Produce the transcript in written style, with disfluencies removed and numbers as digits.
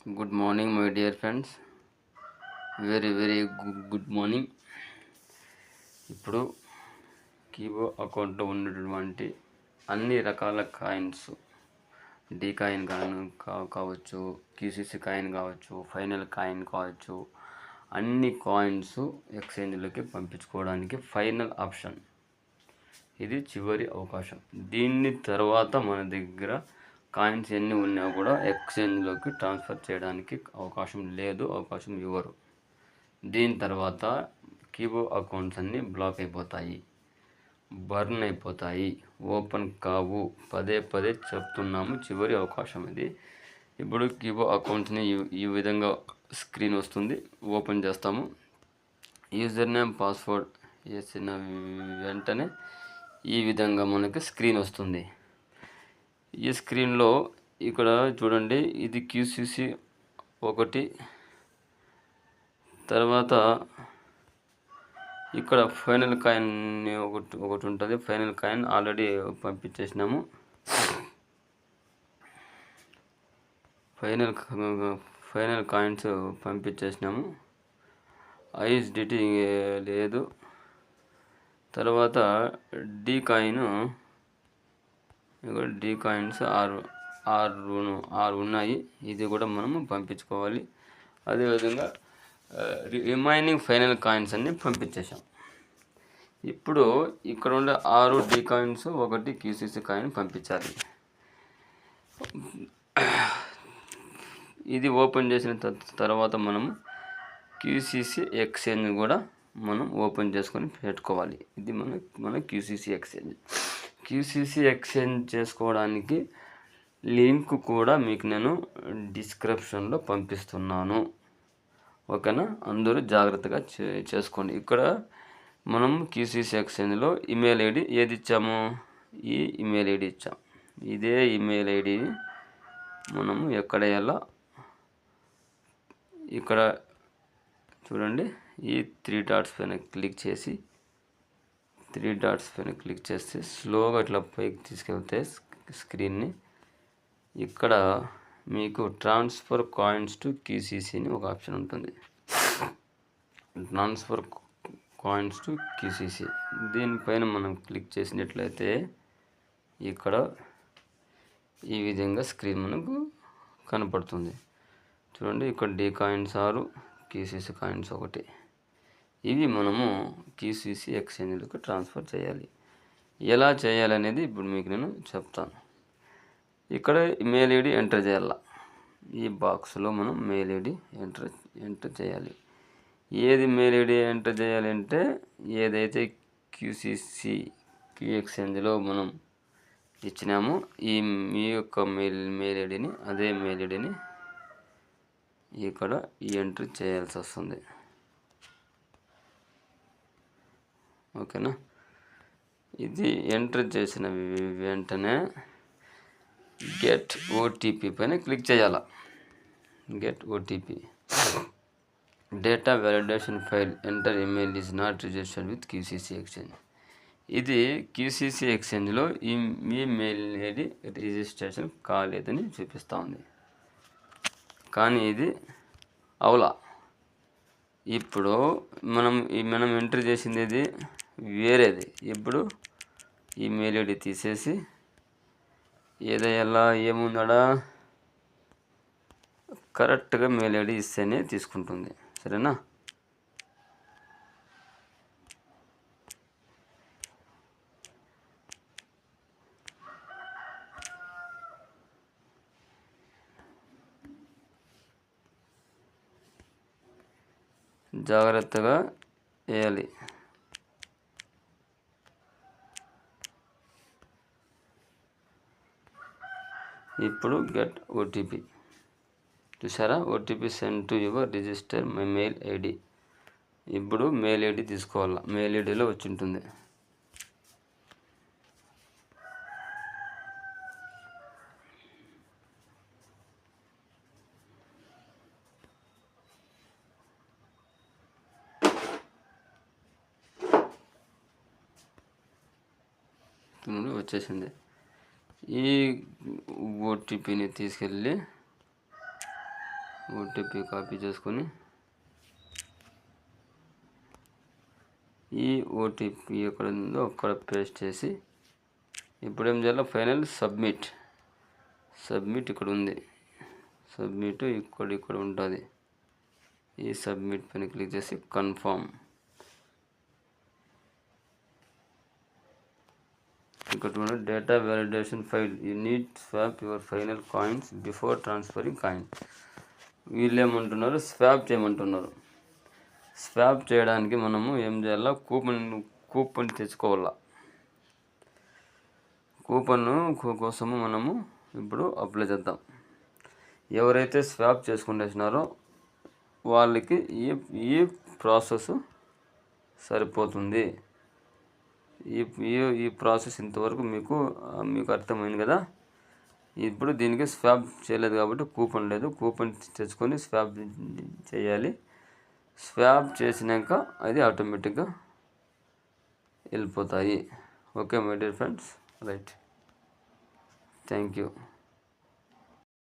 Good morning my dear friends. Very good morning. ఇప్పుడు కీబో అకౌంట్లో ఉన్నటువంటి అన్ని రకాల కాయిన్స్, డీ కాయిన్ కావచ్చు, క్యూసీసీ కాయిన్ కావచ్చు, ఫైనల్ కాయిన్ కావచ్చు, అన్ని కాయిన్స్ ఎక్స్చేంజ్లోకి పంపించుకోవడానికి ఫైనల్ ఆప్షన్. ఇది చివరి అవకాశం. దీన్ని తర్వాత మన దగ్గర కాయిన్స్ ఎన్ని ఉన్నా కూడా ఎక్స్చేంజ్లోకి ట్రాన్స్ఫర్ చేయడానికి అవకాశం ఇవ్వరు. దీని తర్వాత కీబో అకౌంట్స్ అన్నీ బ్లాక్ అయిపోతాయి, బర్న్ అయిపోతాయి, ఓపెన్ కావు. పదే చెప్తున్నాము, చివరి అవకాశం ఇది. ఇప్పుడు కీబో అకౌంట్స్ని ఈ విధంగా స్క్రీన్ వస్తుంది. ఓపెన్ చేస్తాము. యూజర్ నేమ్, పాస్వర్డ్ వేసిన వెంటనే ఈ విధంగా మనకి స్క్రీన్ వస్తుంది. ఈ స్క్రీన్లో ఇక్కడ చూడండి, ఇది క్యూసీసీ 1. తర్వాత ఇక్కడ ఫైనల్ కాయిన్ ఒకటి ఉంటుంది. ఫైనల్ కాయిన్ ఆల్రెడీ పంపించేసినాము. ఫైనల్ కాయిన్స్ పంపించేసినాము. ఐఎస్డిటి లేదు. తర్వాత డీ కాయిన్స్ 6 ఉన్నాయి. ఇది కూడా మనము పంపించుకోవాలి. అదేవిధంగా రిమైనింగ్ ఫైనల్ కాయిన్స్ అన్ని పంపించేసాం. ఇప్పుడు ఇక్కడ ఉండే 6 డీ కాయిన్స్, 1 క్యూసీసీ కాయిన్ పంపించాలి. ఇది ఓపెన్ చేసిన తర్వాత మనము క్యూసీసీ ఎక్స్చేంజ్ కూడా మనం ఓపెన్ చేసుకొని పెట్టుకోవాలి. ఇది మన క్యూసీసీ ఎక్స్చేంజ్. క్యూసీసీ ఎక్స్చేంజ్ చేసుకోవడానికి లింక్ కూడా మీకు నేను డిస్క్రిప్షన్లో పంపిస్తున్నాను. ఓకేనా? అందరూ జాగ్రత్తగా చేసుకోండి. ఇక్కడ మనం క్యూసీసీ ఎక్స్చేంజ్లో ఈమెయిల్ ఐడి ఏది ఇచ్చాము? ఈ ఈమెయిల్ ఐడి ఇచ్చాం. ఇదే ఈమెయిల్ ఐడి మనము ఎక్కడ వేయాలా? ఇక్కడ చూడండి, ఈ 3 డాట్స్ పైన క్లిక్ చేసి స్లోగా ఇట్లా పైకి తీసుకెళ్తే స్క్రీన్ని ఇక్కడ మీకు ట్రాన్స్ఫర్ కాయిన్స్ టు క్యూసీసీ అని ఒక ఆప్షన్ ఉంటుంది. ట్రాన్స్ఫర్ కాయిన్స్ టు క్యూసీసీ దీనిపైన మనం క్లిక్ చేసినట్లయితే ఇక్కడ ఈ విధంగా స్క్రీన్ మనకు కనపడుతుంది. చూడండి, ఇక్కడ డీ కాయిన్స్ 6, క్యూసీసీ కాయిన్స్ 1. ఇవి మనము క్యూసీసీ ఎక్స్చేంజ్లకు ట్రాన్స్ఫర్ చేయాలి. ఎలా చేయాలనేది ఇప్పుడు మీకు నేను చెప్తాను. ఇక్కడ మెయిల్ ఐడి ఎంటర్ చేయాలి. ఈ బాక్స్లో మనం మెయిల్ ఐడి ఎంటర్ చేయాలి. ఏది మెయిల్ ఐడి ఎంటర్ చేయాలంటే ఏదైతే క్యూసీసీ ఎక్స్చేంజ్లో మనం ఇచ్చినామో మీ యొక్క మెయిల్ ఐడిని, అదే మెయిల్ ఐడిని ఇక్కడ ఎంటర్ చేయాల్సి వస్తుంది. ఓకేనా? ఇది ఎంటర్ చేసిన వెంటనే గెట్ ఓటీపీ పైన క్లిక్ చేయాలి. Get OTP. Data validation file enter email is not registered with QCC exchange. ఇది క్యూసీసీ ఎక్స్చేంజ్లో మీ మెయిల్ ఐడి రిజిస్ట్రేషన్ కాలేదని చూపిస్తూ ఉంది. కానీ ఇది అవులా. ఇప్పుడు మనం ఎంటర్ చేసింది ఇది వేరేది. ఇప్పుడు ఈ మెయిల్ ఐడి తీసేసి ఏదైనా ఏముందా కరెక్ట్గా మెయిల్ ఐడి ఇస్తేనే తీసుకుంటుంది. సరేనా? జాగ్రత్తగా వేయాలి. ఇప్పుడు గెట్ ఓటీపీ చూసారా? OTP send to your register my mail ID. ఇప్పుడు మెయిల్ ఐడి తీసుకోవాలా. మెయిల్ ఐడిలో వచ్చి ఉంటుంది. వచ్చేసింది. ఈ ఓటీపీని తీసుకెళ్ళి ఓటీపీ కాపీ చేసుకొని ఈ ఓటీపీ ఎక్కడ ఉందో అక్కడ పేస్ట్ చేసి ఇప్పుడు ఏం చేయాలి, ఫైనల్ సబ్మిట్ ఇక్కడ ఉంది. సబ్మిట్ ఇక్కడ ఉంటుంది. ఈ సబ్మిట్ పైన క్లిక్ చేసి కన్ఫర్మ్. ఇక్కడ చూడండి, data validation file, you need swap your final coins before transferring coin. వీళ్ళు ఏమంటున్నారు, స్వాప్ చేయమంటున్నారు. స్వాప్ చేయడానికి మనము ఏం చేయాలా, కూపన్ తెచ్చుకోవాలా. కూపన్ కోసము మనము ఇప్పుడు అప్లై చేద్దాం. ఎవరైతే స్వాప్ చేసుకుంటున్నారో వాళ్ళకి ఈ ప్రాసెస్ సరిపోతుంది. ఈ ప్రాసెస్ ఇంతవరకు మీకు అర్థమైంది కదా. ఇప్పుడు దీనికి స్వాప్ చేయలేదు కాబట్టి కూపన్ లేదు. కూపన్ తెచ్చుకొని స్వాప్ చేయాలి. స్వాప్ చేసినాక అది ఆటోమేటిక్గా వెళ్ళిపోతాయి. Okay my dear friends, right. Thank you.